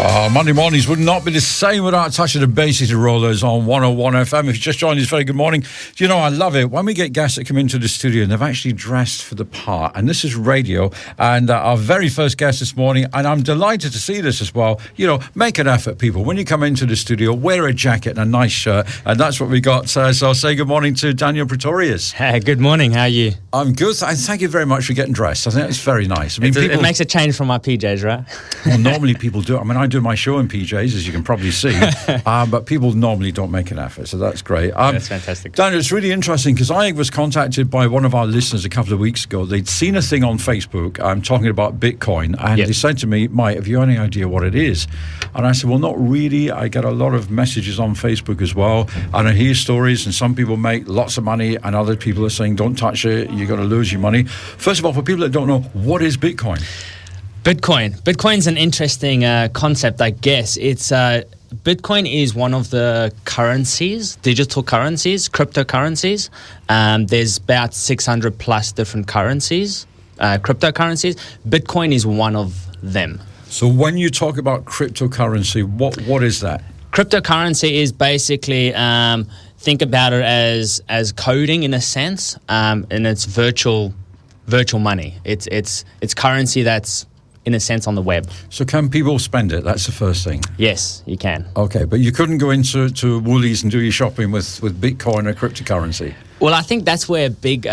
Monday mornings would not be the same without a touch of the Bay City Rollers on 101 FM. If you just joined us, very good morning. Do you know, I love it when we get guests that come into the studio and they've actually dressed for the part. And this is radio. And our very first guest this morning, and I'm delighted to see this as well. You know, make an effort, people. When you come into the studio, wear a jacket and a nice shirt. And that's what we got. So I'll say good morning to Daniel Pretorius. Hey, good morning. How are you? I'm good. Thank you very much for getting dressed. I think it's very nice. I mean, it makes a change from my PJs, right? Well, normally people do. I mean, I do my show in PJs, as you can probably see, but people normally don't make an effort, so that's great. That's fantastic. Daniel, it's really interesting because I was contacted by one of our listeners a couple of weeks ago. They'd seen a thing on Facebook. I'm talking about Bitcoin, and They said to me, Mike, have you any idea what it is? And I said, well, not really. I get a lot of messages on Facebook as well, and I hear stories, and some people make lots of money, and other people are saying, don't touch it, you're going to lose your money. First of all, for people that don't know, what is Bitcoin? Bitcoin's an interesting concept, I guess. It's Bitcoin is one of the currencies, digital currencies, cryptocurrencies. There's about 600 plus different currencies, cryptocurrencies. Bitcoin is one of them. So when you talk about cryptocurrency, what is that? Cryptocurrency is basically think about it as coding in a sense, and it's virtual money. It's currency that's in a sense on the web. So can people spend it? That's the first thing. Yes, you can. Okay, but you couldn't go into Woolies and do your shopping with Bitcoin or cryptocurrency? Well, I think that's where a big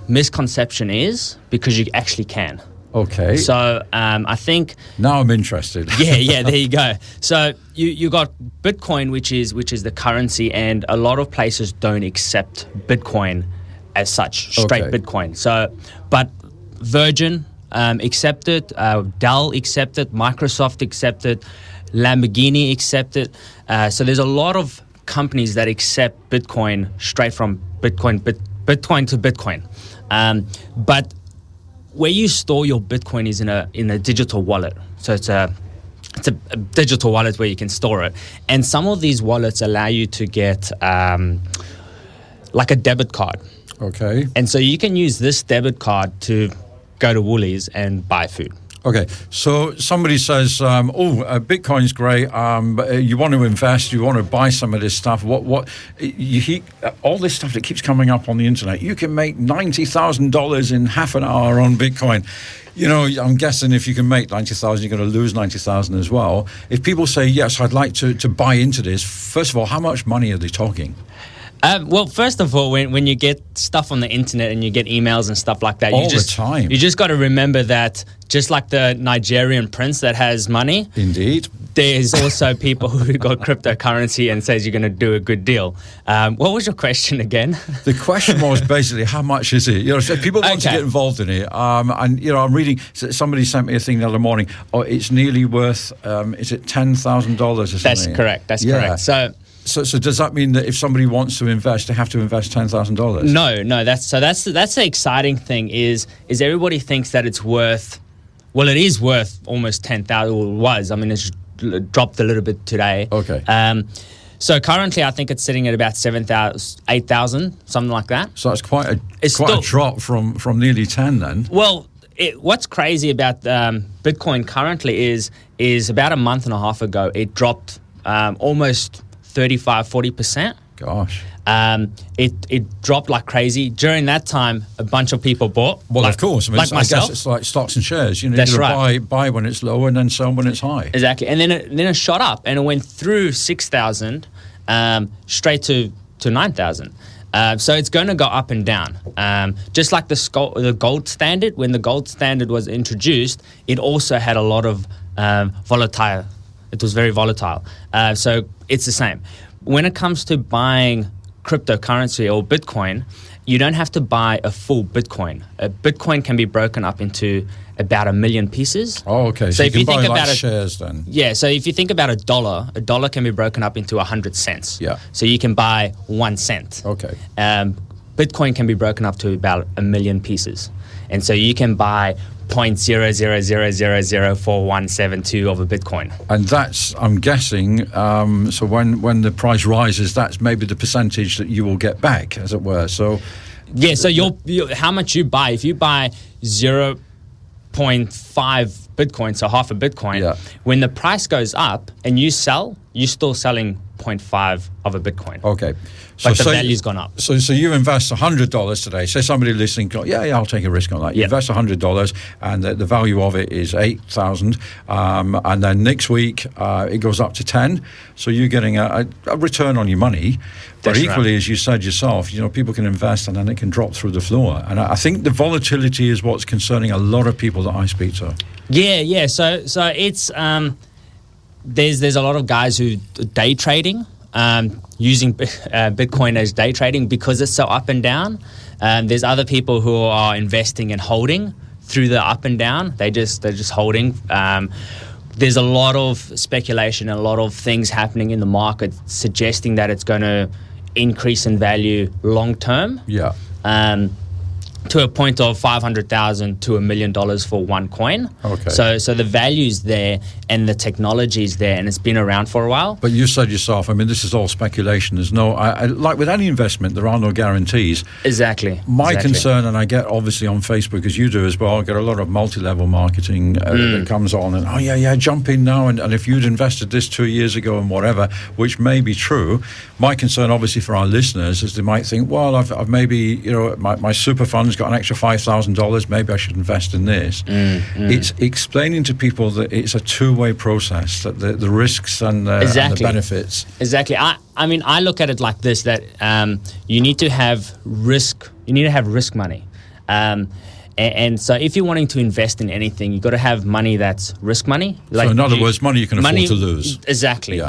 misconception is, because you actually can. Okay. So I think... Now I'm interested. Yeah, there you go. So you got Bitcoin, which is the currency, and a lot of places don't accept Bitcoin as such, straight Bitcoin. So, but Virgin... accepted, Dell accepted, Microsoft accepted, Lamborghini accepted. So there's a lot of companies that accept Bitcoin straight from Bitcoin to Bitcoin. But where you store your Bitcoin is in a digital wallet. So it's a digital wallet where you can store it. And some of these wallets allow you to get like a debit card. Okay. And so you can use this debit card to go to Woolies and buy food. Okay, so somebody says, Bitcoin's great, but you want to invest, you want to buy some of this stuff. All this stuff that keeps coming up on the internet, you can make $90,000 in half an hour on Bitcoin. You know, I'm guessing if you can make 90,000, you're going to lose 90,000 as well. If people say, yes, I'd like to buy into this, first of all, how much money are they talking? Well, first of all, when you get stuff on the internet and you get emails and stuff like that, all the time, you just got to remember that just like the Nigerian prince that has money, indeed, there's also people who got cryptocurrency and says you're going to do a good deal. What was your question again? The question was basically how much is it? You know, so people want to get involved in it, and you know, I'm reading. Somebody sent me a thing the other morning. Oh, it's nearly worth. Is it $10,000 or something? That's correct. That's correct. So does that mean that if somebody wants to invest, they have to invest $10,000? No. That's the exciting thing is everybody thinks that it's worth. Well, it is worth almost 10,000. Or it was. I mean, it's dropped a little bit today. Okay. So currently, I think it's sitting at about 7,000, 8,000, something like that. So that's quite a drop from nearly 10 then. Well, what's crazy about Bitcoin currently is about a month and a half ago, it dropped almost 35-40%. Gosh. It dropped like crazy. During that time, a bunch of people bought. Well, of course. I mean, I guess it's like stocks and shares. You know, that's right. Buy when it's low and then sell when it's high. Exactly. And then it shot up and it went through 6,000 straight to 9,000. So it's going to go up and down. Just like the gold standard, when the gold standard was introduced, it also had a lot of volatile. It was very volatile. So it's the same. When it comes to buying cryptocurrency or Bitcoin, you don't have to buy a full Bitcoin. A Bitcoin can be broken up into about 1 million pieces. Oh, okay. So if you think about shares then. Yeah, so if you think about a dollar can be broken up into 100 cents. Yeah. So you can buy 1 cent. Okay. Bitcoin can be broken up to about 1 million pieces. And so you can buy 0.00004172 of a Bitcoin. And that's, I'm guessing, so when the price rises, that's maybe the percentage that you will get back, as it were. So yeah, so how much you buy, if you buy 0.5 Bitcoin, so half a Bitcoin, when the price goes up and you sell, you're still selling 0.5 of a Bitcoin. Okay. But the value's gone up. So you invest $100 today. Say somebody listening, I'll take a risk on that. You invest $100 and the value of it is $8,000. And then next week it goes up to 10. So you're getting a return on your money. But That's equally, right. as you said yourself, people can invest and then it can drop through the floor. And I think the volatility is what's concerning a lot of people that I speak to. Yeah. So it's there's a lot of guys who day trading, using Bitcoin as day trading because it's so up and down. There's other people who are investing and holding through the up and down. They're just holding. There's a lot of speculation, a lot of things happening in the market suggesting that it's going to increase in value long term. Yeah. To a point of $500,000 to $1 million for one coin. Okay. So the value's there and the technology's there, and it's been around for a while. But you said yourself, this is all speculation. There's no, like with any investment, there are no guarantees. Exactly. My concern, and I get obviously on Facebook, as you do as well, I get a lot of multi-level marketing that comes on, and jump in now, and if you'd invested this 2 years ago and whatever, which may be true. My concern, obviously, for our listeners is they might think, well, I've maybe, my super fund's got an extra $5,000, maybe I should invest in this. It's explaining to people that it's a two-way process, that the risks and the benefits. Exactly. I look at it like this, that you need to have risk. You need to have risk money. And so if you're wanting to invest in anything, you've got to have money that's risk money. So in other words, money you can afford to lose. Exactly.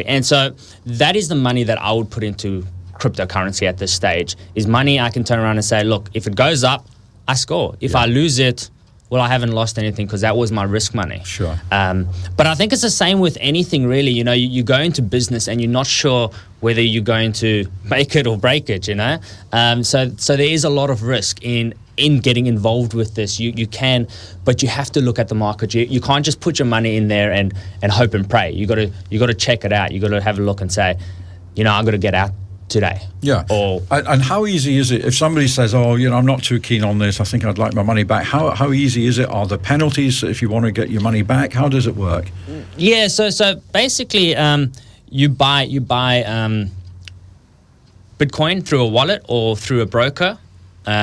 And so that is the money that I would put into cryptocurrency at this stage, is money I can turn around and say, look, if it goes up, I score. If I lose it, well, I haven't lost anything because that was my risk money. Sure. But I think it's the same with anything, really. You go into business and you're not sure whether you're going to make it or break it, So there is a lot of risk in getting involved with this. You can, but you have to look at the market. You can't just put your money in there and hope and pray. You got to check it out. You got to have a look and say, I got to get out today. Yeah. And how easy is it if somebody says, I'm not too keen on this, I think I'd like my money back? How easy is it? Are there penalties if you want to get your money back? How does it work? Yeah, so basically you buy Bitcoin through a wallet or through a broker,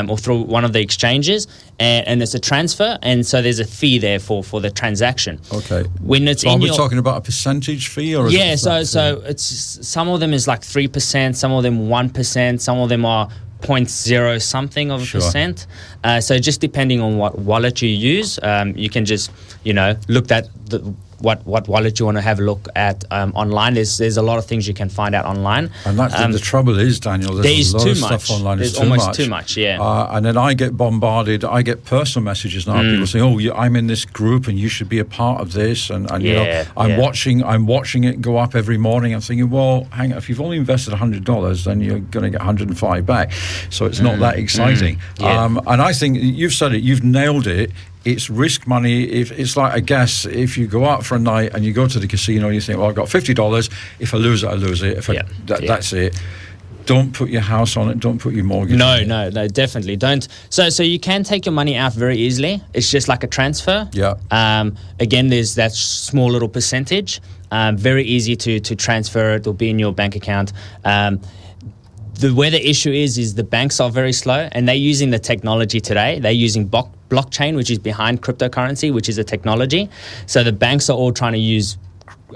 or through one of the exchanges, and it's a transfer, and so there's a fee there for the transaction. Okay. When it's are we talking about a percentage fee, or so it's some of them is like 3%, some of them 1%, some of them are 0.0 something of a percent. So just depending on what wallet you use, you can just look at what wallet you want to have a look at online. There's a lot of things you can find out online. And the trouble is, Daniel, there's a lot of stuff online. There's almost too much, yeah. And then I get bombarded. I get personal messages now. People saying, I'm in this group and you should be a part of this. And I'm watching it go up every morning. I'm thinking, well, hang on, if you've only invested $100, then you're going to get 105 back. So it's not that exciting. And I think you've said it. You've nailed it. It's risk money. It's like, I guess, if you go out for a night and you go to the casino and you think, well, I've got $50. If I lose it, I lose it. That's it. Don't put your house on it. Don't put your mortgage on it. No, definitely don't. So you can take your money out very easily. It's just like a transfer. Yeah. Again, there's that small little percentage. Very easy to transfer. It'll be in your bank account. Where the issue is the banks are very slow, and they're using the technology today. They're using blockchain, which is behind cryptocurrency, which is a technology. So the banks are all trying to use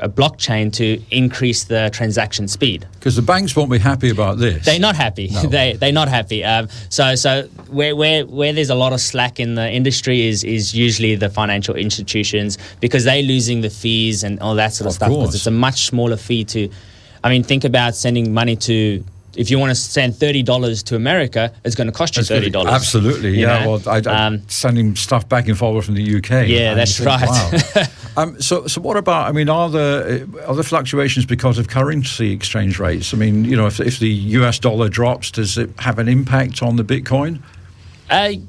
a blockchain to increase the transaction speed. Because the banks won't be happy about this. They're not happy. No. They're not happy. So where there's a lot of slack in the industry is usually the financial institutions, because they're losing the fees and all that sort of stuff. Because it's a much smaller fee to. Think about sending money to. If you want to send $30 to America, it's going to cost you $30. Absolutely, yeah. Well, I'm sending stuff back and forward from the UK. Yeah, that's right. Wow. So what about? Are there fluctuations because of currency exchange rates? If the US dollar drops, does it have an impact on the Bitcoin?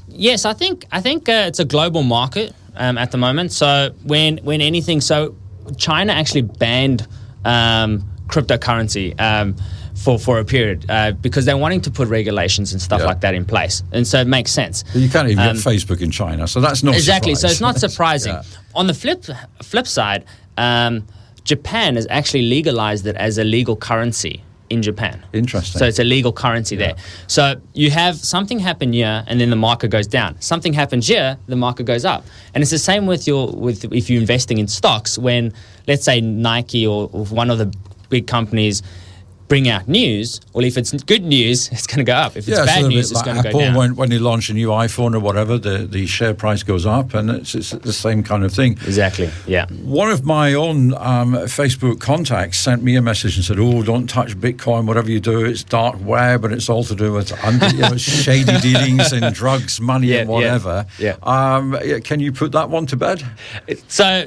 Yes, I think it's a global market at the moment. So when anything, China actually banned cryptocurrency. for a period because they're wanting to put regulations and stuff like that in place, and so it makes sense. But you can't even get Facebook in China, so that's not exactly. surprise. So it's not surprising. On the flip side, Japan has actually legalized it as a legal currency in Japan. Interesting. So it's a legal currency there. So you have something happen here, and then the market goes down. Something happens here, the market goes up. And it's the same with if you're investing in stocks. When, let's say, Nike or one of the big companies bring out news, well, if it's good news, it's going to go up. If it's bad news, it's going to go down. When they launch a new iPhone or whatever, the share price goes up, and it's the same kind of thing. Exactly, yeah. One of my own Facebook contacts sent me a message and said, "Oh, don't touch Bitcoin, whatever you do, it's dark web, and it's all to do with shady dealings in drugs, money, and whatever." Can you put that one to bed? So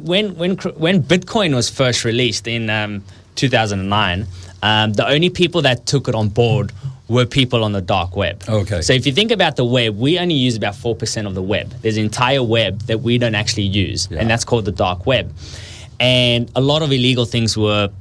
when Bitcoin was first released in 2009, the only people that took it on board were people on the dark web. Okay. So if you think about the web, we only use about 4% of the web. There's an entire web that we don't actually use, and that's called the dark web. And a lot of illegal things were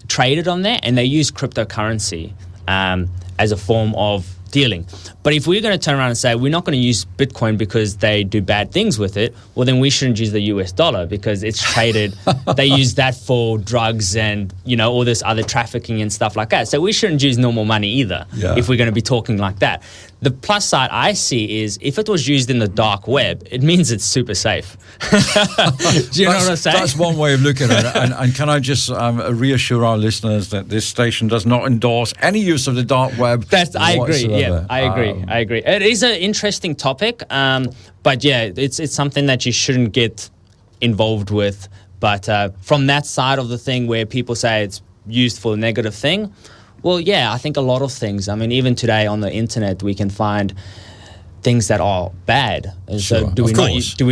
traded on there, and they use cryptocurrency as a form of dealing. But if we're going to turn around and say we're not going to use Bitcoin because they do bad things with it, well, then we shouldn't use the US dollar because it's traded. They use that for drugs and, all this other trafficking and stuff like that. So we shouldn't use normal money either if we're going to be talking like that. The plus side I see is if it was used in the dark web, it means it's super safe. Do you know what I'm saying? That's one way of looking at it. And can I just reassure our listeners that this station does not endorse any use of the dark web? I agree. Yeah, I agree. It is an interesting topic, but it's something that you shouldn't get involved with. But from that side of the thing where people say it's used for a negative thing, well, yeah, I think a lot of things. I mean, even today on the internet, we can find things that are bad. And so do we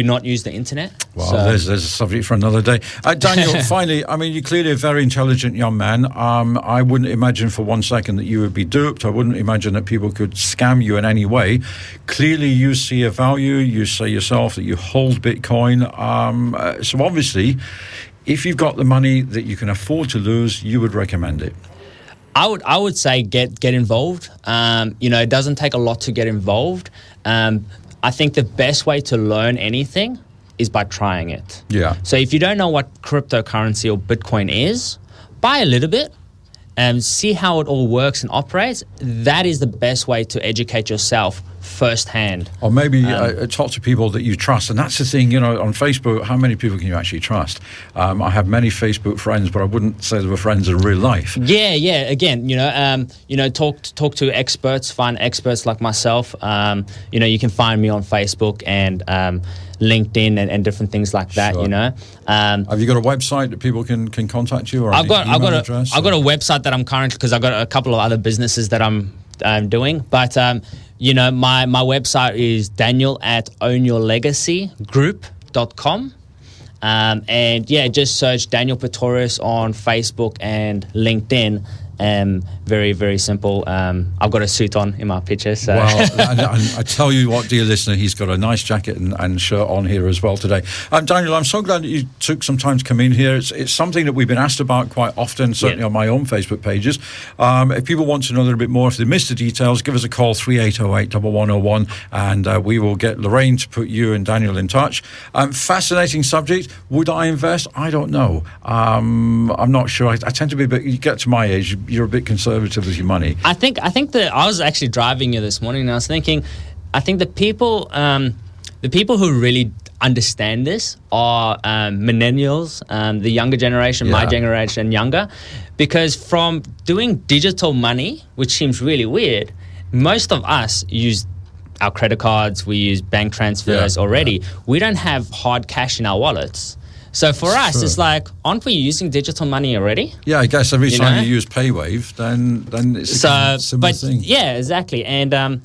not use the internet? Well, there's a subject for another day. Daniel, finally, I mean, you're clearly a very intelligent young man. I wouldn't imagine for one second that you would be duped. I wouldn't imagine that people could scam you in any way. Clearly, you see a value. You say yourself that you hold Bitcoin. So obviously, if you've got the money that you can afford to lose, you would recommend it. I would say get involved. It doesn't take a lot to get involved. I think the best way to learn anything is by trying it. Yeah. So if you don't know what cryptocurrency or Bitcoin is, buy a little bit and see how it all works and operates. That is the best way to educate yourself firsthand. Or maybe talk to people that you trust. And that's the thing, on Facebook, how many people can you actually trust? I have many Facebook friends, but I wouldn't say they were friends in real life. Yeah. Again, talk to experts, find experts like myself. You can find me on Facebook and LinkedIn and different things like that. Sure. Have you got a website that people can contact you? Or I've got a website that I'm currently, because I've got a couple of other businesses that I'm doing, but my website is Daniel at ownyourlegacygroup.com. And just search Daniel Pretorius on Facebook and LinkedIn. Very, very simple. I've got a suit on in my picture. So. Well, and I tell you what, dear listener, he's got a nice jacket and shirt on here as well today. Daniel, I'm so glad that you took some time to come in here. It's something that we've been asked about quite often, certainly on my own Facebook pages. If people want to know a little bit more, if they missed the details, give us a call, 3808-1101, and we will get Lorraine to put you and Daniel in touch. Fascinating subject. Would I invest? I don't know. I'm not sure. I tend to be a bit, you get to my age, you're a bit conservative with your money. I think that I was actually driving here this morning and I was thinking, I think the people who really understand this are millennials, the younger generation, my generation, younger, because from doing digital money, which seems really weird, most of us use our credit cards, we use bank transfers already. Yeah. We don't have hard cash in our wallets. So for us, it's like, aren't we using digital money already? Yeah, I guess every time you use PayWave, then it's a similar thing. Yeah, exactly. And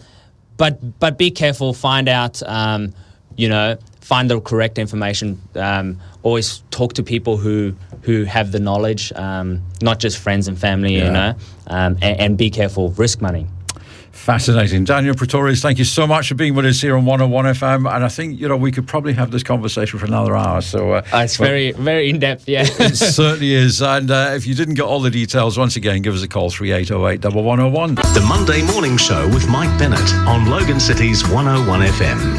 but be careful. Find out, find the correct information. Always talk to people who have the knowledge, not just friends and family. And be careful. Risk money. Fascinating. Daniel Pretorius, thank you so much for being with us here on 101 FM. And I think, we could probably have this conversation for another hour. So it's very, very in-depth, yeah. It certainly is. And if you didn't get all the details, once again, give us a call, 3808 1101. The Monday Morning Show with Mike Bennett on Logan City's 101 FM.